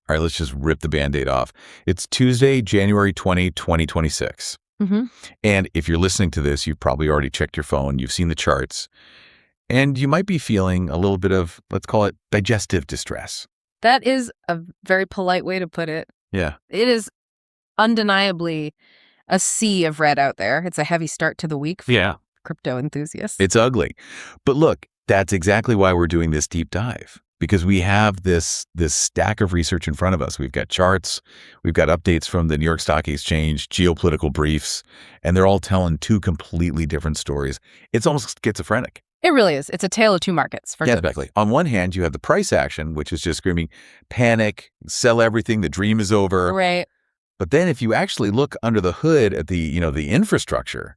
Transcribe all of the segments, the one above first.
All right, let's just rip the Band-Aid off. It's Tuesday, January 20, 2026. And if you're listening to this, you've probably already checked your phone, you've seen the charts, and you might be feeling a little bit of, let's call it, digestive distress. That is a very polite way to put it. Yeah. It is undeniably a sea of red out there. It's a heavy start to the week for crypto enthusiasts. It's ugly. But look, that's exactly why we're doing this deep dive, because we have this stack of research in front of us. We've got charts, we've got updates from the New York Stock Exchange, geopolitical briefs, and they're all telling two completely different stories. It's almost schizophrenic. It really is. It's a tale of two markets. For sure. Exactly. On one hand, you have the price action, which is just screaming, panic, sell everything, the dream is over. Right. But then if you actually look under the hood at the, the infrastructure,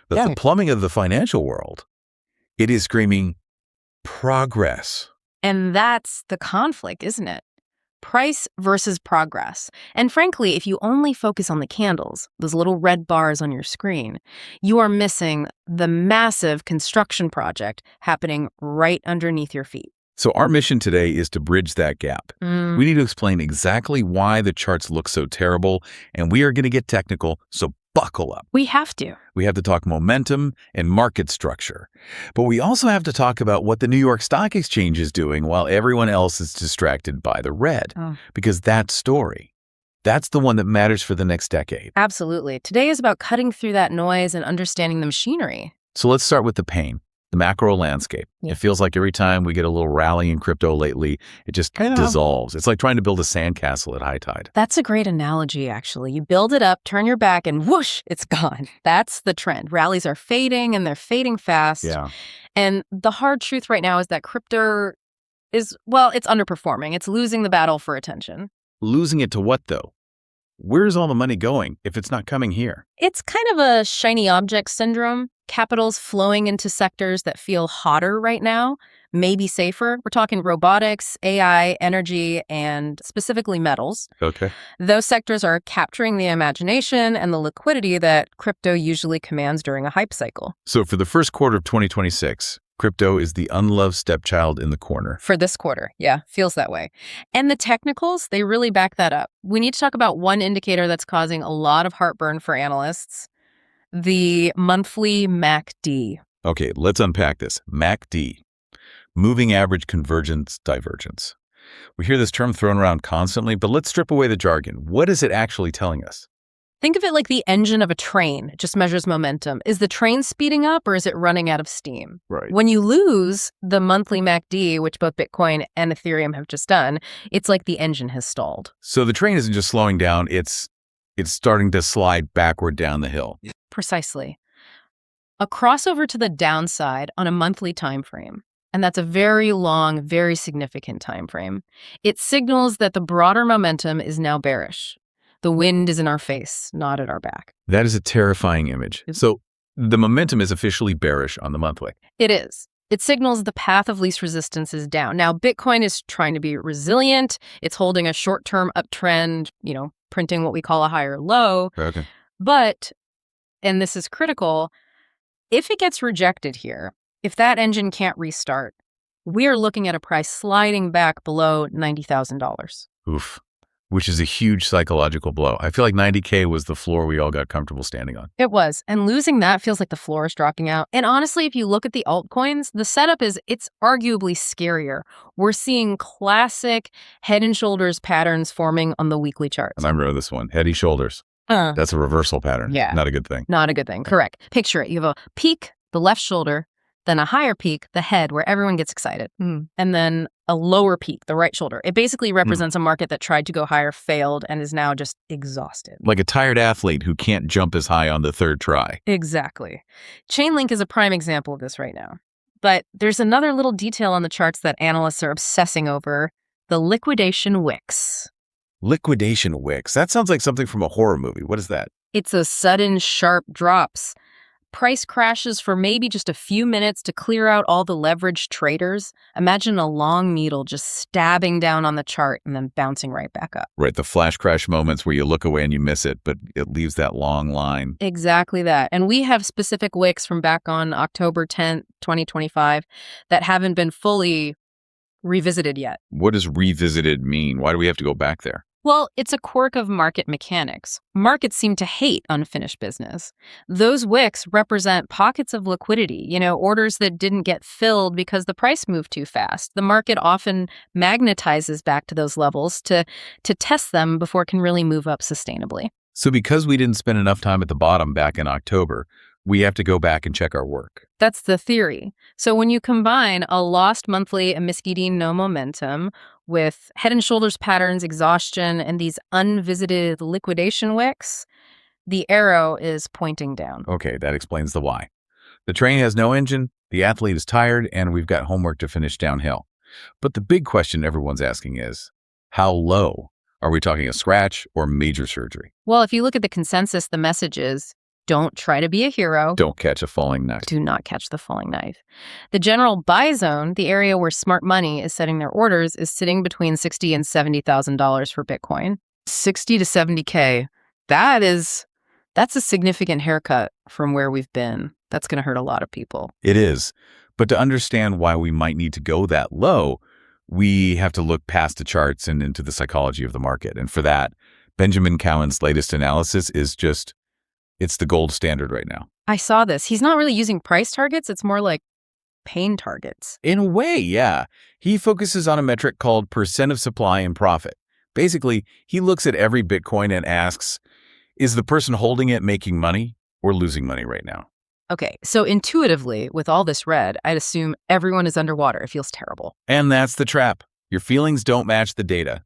the plumbing of the financial world, it is screaming progress. And that's the conflict, isn't it? Price versus progress. And frankly, if you only focus on the candles, those little red bars on your screen, you are missing the massive construction project happening right underneath your feet. So our mission today is to bridge that gap. We need to explain exactly why the charts look so terrible, and we are going to get technical, so buckle up. We have to. We have to talk momentum and market structure. But we also have to talk about what the New York Stock Exchange is doing while everyone else is distracted by the red. Because that story, that's the one that matters for the next decade. Absolutely. Today is about cutting through that noise and understanding the machinery. So let's start with the pain. The macro landscape. It feels like every time we get a little rally in crypto lately, it just dissolves. It's like trying to build a sandcastle at high tide. That's a great analogy, actually. You build it up, turn your back, and whoosh, it's gone. That's the trend. Rallies are fading, and they're fading fast. Yeah. And the hard truth right now is that crypto is, well, it's underperforming. It's losing the battle for attention. Losing it to what, though? Where's all the money going if it's not coming here? It's kind of a shiny object syndrome. Capital's flowing into sectors that feel hotter right now, maybe safer. We're talking robotics, AI, energy, and specifically metals. Okay. Those sectors are capturing the imagination and the liquidity that crypto usually commands during a hype cycle. So for the first quarter of 2026, crypto is the unloved stepchild in the corner. For this quarter, yeah, feels that way. And the technicals, they really back that up. We need to talk about one indicator that's causing a lot of heartburn for analysts, the monthly MACD. Okay, let's unpack this. MACD, moving average convergence divergence. We hear this term thrown around constantly, but let's strip away the jargon. What is it actually telling us? Think of it like the engine of a train. It just measures momentum. Is the train speeding up or is it running out of steam? Right. When you lose the monthly MACD, which both Bitcoin and Ethereum have just done, it's like the engine has stalled. So the train isn't just slowing down, it's starting to slide backward down the hill. Precisely. A crossover to the downside on a monthly time frame. And that's a very long, very significant time frame. It signals that the broader momentum is now bearish. The wind is in our face, not at our back. That is a terrifying image. So the momentum is officially bearish on the monthly. It is. It signals the path of least resistance is down. Now, Bitcoin is trying to be resilient. It's holding a short-term uptrend, printing what we call a higher low. Okay. But, and this is critical, if it gets rejected here, if that engine can't restart, we are looking at a price sliding back below $90,000. Oof. Which is a huge psychological blow. I feel like 90K was the floor we all got comfortable standing on. It was. And losing that feels like the floor is dropping out. And honestly, if you look at the altcoins, the setup it's arguably scarier. We're seeing classic head and shoulders patterns forming on the weekly charts. And I remember this one, heady shoulders. That's a reversal pattern. Yeah. Not a good thing. Not a good thing. Correct. Picture it. You have a peak, the left shoulder, then a higher peak, the head, where everyone gets excited, and then a lower peak, the right shoulder. It basically represents a market that tried to go higher, failed, and is now just exhausted. Like a tired athlete who can't jump as high on the third try. Exactly. Chainlink is a prime example of this right now. But there's another little detail on the charts that analysts are obsessing over, the liquidation wicks. Liquidation wicks? That sounds like something from a horror movie. What is that? It's a sudden, sharp drops. Price crashes for maybe just a few minutes to clear out all the leveraged traders. Imagine a long needle just stabbing down on the chart and then bouncing right back up. Right, the flash crash moments where you look away and you miss it, but it leaves that long line. Exactly that. And we have specific wicks from back on October 10th, 2025 that haven't been fully revisited yet. What does revisited mean? Why do we have to go back there? Well, it's a quirk of market mechanics. Markets seem to hate unfinished business. Those wicks represent pockets of liquidity, orders that didn't get filled because the price moved too fast. The market often magnetizes back to those levels to test them before it can really move up sustainably. So because we didn't spend enough time at the bottom back in October, we have to go back and check our work. That's the theory. So when you combine a lost monthly and misleading no momentum with head and shoulders patterns, exhaustion, and these unvisited liquidation wicks, the arrow is pointing down. Okay, that explains the why. The train has no engine, the athlete is tired, and we've got homework to finish downhill. But the big question everyone's asking is, how low? Are we talking a scratch or major surgery? Well, if you look at the consensus, the message is, don't try to be a hero. Don't catch a falling knife. Do not catch the falling knife. The general buy zone, the area where smart money is setting their orders, is sitting between $60,000 and $70,000 for Bitcoin. 60 to 70K. That's a significant haircut from where we've been. That's going to hurt a lot of people. It is. But to understand why we might need to go that low, we have to look past the charts and into the psychology of the market. And for that, Benjamin Cowen's latest analysis is it's the gold standard right now. I saw this. He's not really using price targets. It's more like pain targets. In a way, yeah. He focuses on a metric called percent of supply and profit. Basically, he looks at every Bitcoin and asks, is the person holding it making money or losing money right now? Okay, so intuitively, with all this red, I'd assume everyone is underwater. It feels terrible. And that's the trap. Your feelings don't match the data.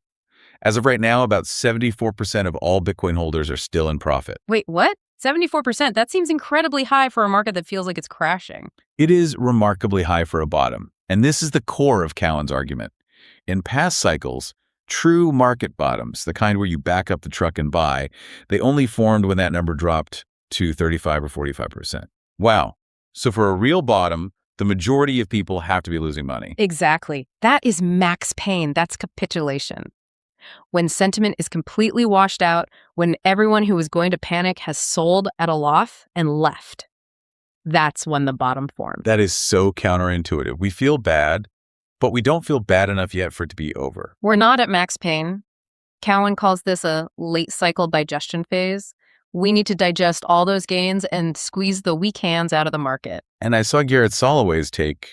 As of right now, about 74% of all Bitcoin holders are still in profit. Wait, what? 74%? That seems incredibly high for a market that feels like it's crashing. It is remarkably high for a bottom. And this is the core of Cowen's argument. In past cycles, true market bottoms, the kind where you back up the truck and buy, they only formed when that number dropped to 35 or 45%. Wow. So for a real bottom, the majority of people have to be losing money. Exactly. That is max pain. That's capitulation. When sentiment is completely washed out, when everyone who was going to panic has sold at a loss and left, that's when the bottom forms. That is so counterintuitive. We feel bad, but we don't feel bad enough yet for it to be over. We're not at max pain. Cowen calls this a late cycle digestion phase. We need to digest all those gains and squeeze the weak hands out of the market. And I saw Garrett Soloway's take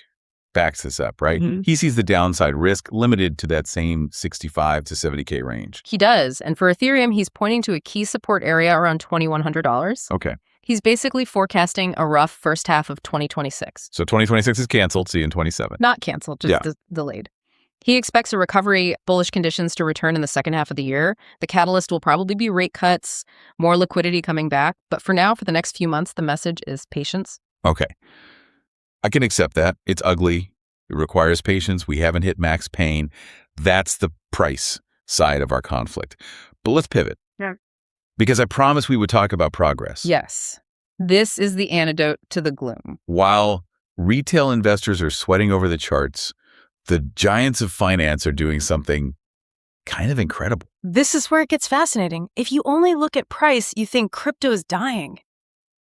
backs this up, right? Mm-hmm. He sees the downside risk limited to that same 65 to 70K range. He does. And for Ethereum, he's pointing to a key support area around $2,100. Okay. He's basically forecasting a rough first half of 2026. So 2026 is canceled. See you in 27. Not canceled, just delayed. He expects a recovery, bullish conditions to return in the second half of the year. The catalyst will probably be rate cuts, more liquidity coming back. But for now, for the next few months, the message is patience. Okay. I can accept that. It's ugly. It requires patience. We haven't hit max pain. That's the price side of our conflict. But let's pivot. Yeah. Because I promised we would talk about progress. Yes. This is the antidote to the gloom. While retail investors are sweating over the charts, the giants of finance are doing something kind of incredible. This is where it gets fascinating. If you only look at price, you think crypto is dying.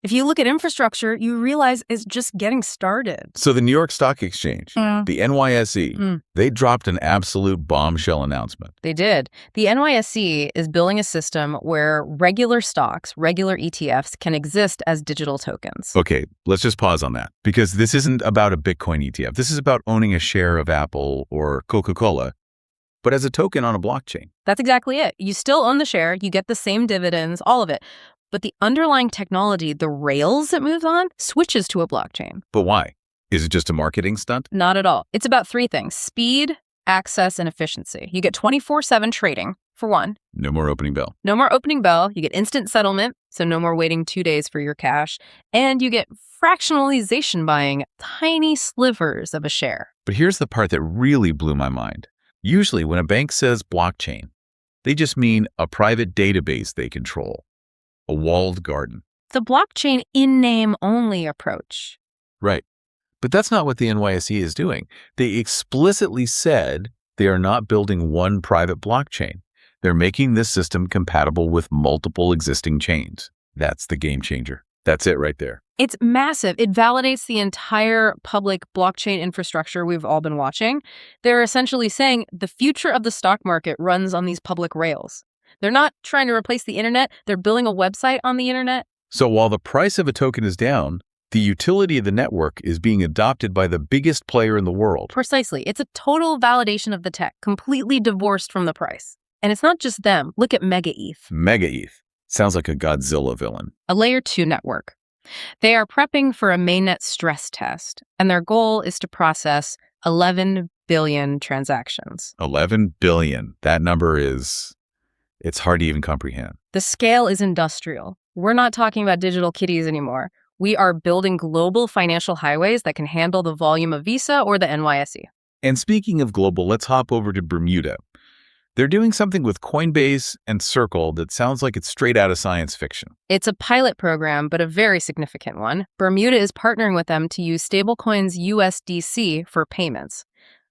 If you look at infrastructure, you realize it's just getting started. So the New York Stock Exchange, the NYSE, they dropped an absolute bombshell announcement. They did. The NYSE is building a system where regular stocks, regular ETFs, can exist as digital tokens. Okay, let's just pause on that, because this isn't about a Bitcoin ETF. This is about owning a share of Apple or Coca-Cola, but as a token on a blockchain. That's exactly it. You still own the share, you get the same dividends, all of it. But the underlying technology, the rails it moves on, switches to a blockchain. But why? Is it just a marketing stunt? Not at all. It's about three things: speed, access, and efficiency. You get 24/7 trading, for one. No more opening bell. No more opening bell. You get instant settlement, so no more waiting 2 days for your cash. And you get fractionalization buying, tiny slivers of a share. But here's the part that really blew my mind. Usually when a bank says blockchain, they just mean a private database they control. A walled garden. The blockchain in-name only approach. Right. But that's not what the NYSE is doing. They explicitly said they are not building one private blockchain. They're making this system compatible with multiple existing chains. That's the game changer. That's it right there. It's massive. It validates the entire public blockchain infrastructure we've all been watching. They're essentially saying the future of the stock market runs on these public rails. They're not trying to replace the internet. They're building a website on the internet. So while the price of a token is down, the utility of the network is being adopted by the biggest player in the world. Precisely. It's a total validation of the tech, completely divorced from the price. And it's not just them. Look at Mega ETH. Mega ETH. Sounds like a Godzilla villain. A layer 2 network. They are prepping for a mainnet stress test, and their goal is to process 11 billion transactions. 11 billion. That number it's hard to even comprehend. The scale is industrial. We're not talking about digital kitties anymore. We are building global financial highways that can handle the volume of Visa or the NYSE. And speaking of global, let's hop over to Bermuda. They're doing something with Coinbase and Circle that sounds like it's straight out of science fiction. It's a pilot program, but a very significant one. Bermuda is partnering with them to use stablecoins USDC for payments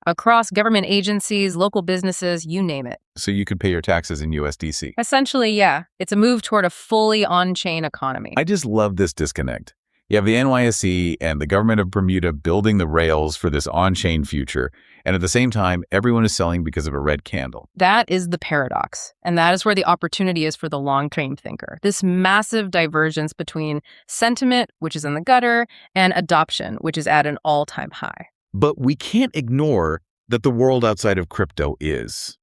across government agencies, local businesses, you name it. So you could pay your taxes in USDC. Essentially, yeah. It's a move toward a fully on-chain economy. I just love this disconnect. You have the NYSE and the government of Bermuda building the rails for this on-chain future, and at the same time, everyone is selling because of a red candle. That is the paradox, and that is where the opportunity is for the long-term thinker. This massive divergence between sentiment, which is in the gutter, and adoption, which is at an all-time high. But we can't ignore that the world outside of crypto is,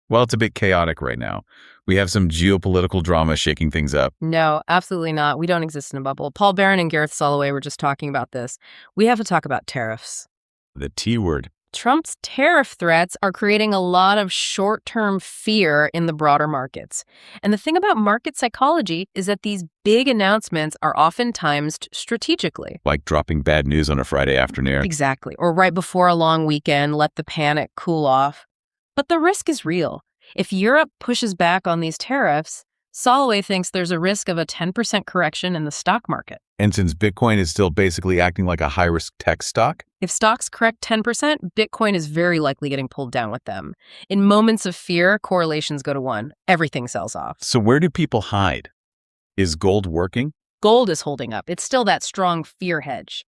well, it's a bit chaotic right now. We have some geopolitical drama shaking things up. No, absolutely not. We don't exist in a bubble. Paul Barron and Gareth Soloway were just talking about this. We have to talk about tariffs. The T word. Trump's tariff threats are creating a lot of short-term fear in the broader markets. And the thing about market psychology is that these big announcements are often timed strategically. Like dropping bad news on a Friday afternoon. Exactly. Or right before a long weekend, let the panic cool off. But the risk is real. If Europe pushes back on these tariffs, Soloway thinks there's a risk of a 10% correction in the stock market. And since Bitcoin is still basically acting like a high-risk tech stock? If stocks correct 10%, Bitcoin is very likely getting pulled down with them. In moments of fear, correlations go to 1. Everything sells off. So where do people hide? Is gold working? Gold is holding up. It's still that strong fear hedge.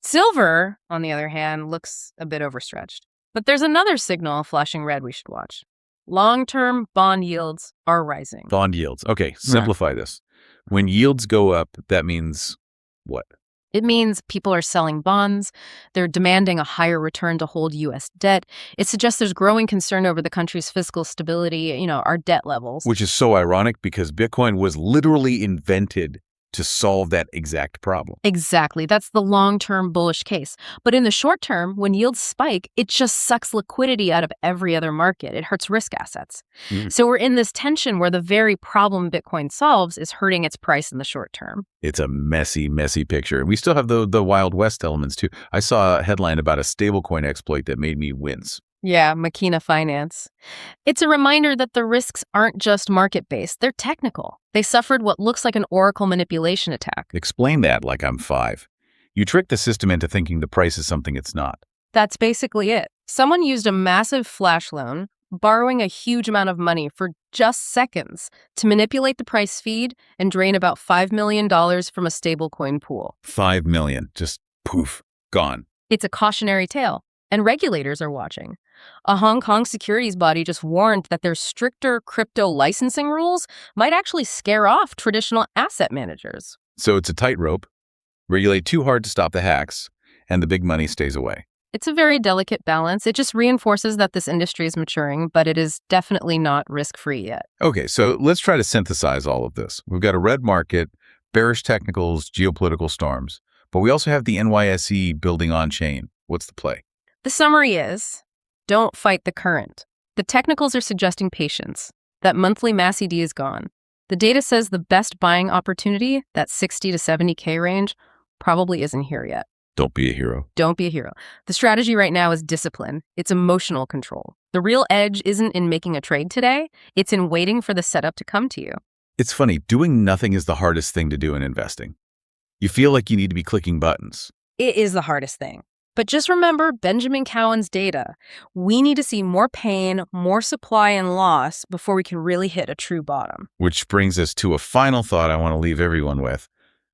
Silver, on the other hand, looks a bit overstretched. But there's another signal flashing red we should watch. Long-term bond yields are rising. Bond yields. Okay, simplify this. When yields go up, that means what? It means people are selling bonds. They're demanding a higher return to hold U.S. debt. It suggests there's growing concern over the country's fiscal stability, our debt levels. Which is so ironic because Bitcoin was literally invented to solve that exact problem. Exactly. That's the long-term bullish case. But in the short term, when yields spike, it just sucks liquidity out of every other market. It hurts risk assets. So we're in this tension where the very problem Bitcoin solves is hurting its price in the short term. It's a messy, messy picture. And we still have the Wild West elements too. I saw a headline about a stablecoin exploit that made me wince. Yeah, Makina Finance. It's a reminder that the risks aren't just market-based, they're technical. They suffered what looks like an Oracle manipulation attack. Explain that like I'm 5. You trick the system into thinking the price is something it's not. That's basically it. Someone used a massive flash loan, borrowing a huge amount of money for just seconds to manipulate the price feed and drain about $5 million from a stablecoin pool. 5 million, just poof, gone. It's a cautionary tale, and regulators are watching. A Hong Kong securities body just warned that their stricter crypto licensing rules might actually scare off traditional asset managers. So it's a tightrope. Regulate too hard to stop the hacks, and the big money stays away. It's a very delicate balance. It just reinforces that this industry is maturing, but it is definitely not risk-free yet. Okay, so let's try to synthesize all of this. We've got a red market, bearish technicals, geopolitical storms, but we also have the NYSE building on-chain. What's the play? The summary is, don't fight the current. The technicals are suggesting patience. That monthly MACD is gone. The data says the best buying opportunity, that 60 to 70K range, probably isn't here yet. Don't be a hero. Don't be a hero. The strategy right now is discipline. It's emotional control. The real edge isn't in making a trade today. It's in waiting for the setup to come to you. It's funny, doing nothing is the hardest thing to do in investing. You feel like you need to be clicking buttons. It is the hardest thing. But just remember Benjamin Cowen's data. We need to see more pain, more supply and loss before we can really hit a true bottom. Which brings us to a final thought I want to leave everyone with.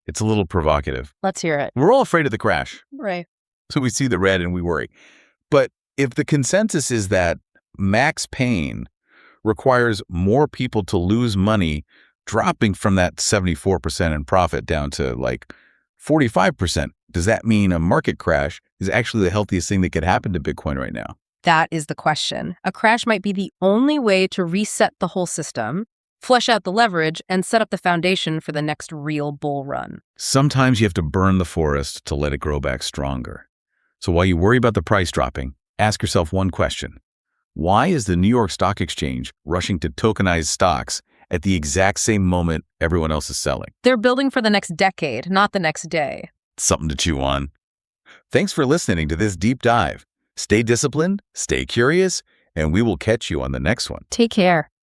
It's a little provocative. Let's hear it. We're all afraid of the crash. Right. So we see the red and we worry. But if the consensus is that max pain requires more people to lose money, dropping from that 74% in profit down to like 45%, does that mean a market crash is actually the healthiest thing that could happen to Bitcoin right now? That is the question. A crash might be the only way to reset the whole system, flush out the leverage, and set up the foundation for the next real bull run. Sometimes you have to burn the forest to let it grow back stronger. So while you worry about the price dropping, ask yourself one question. Why is the New York Stock Exchange rushing to tokenize stocks at the exact same moment everyone else is selling? They're building for the next decade, not the next day. Something to chew on. Thanks for listening to this deep dive. Stay disciplined, stay curious, and we will catch you on the next one. Take care.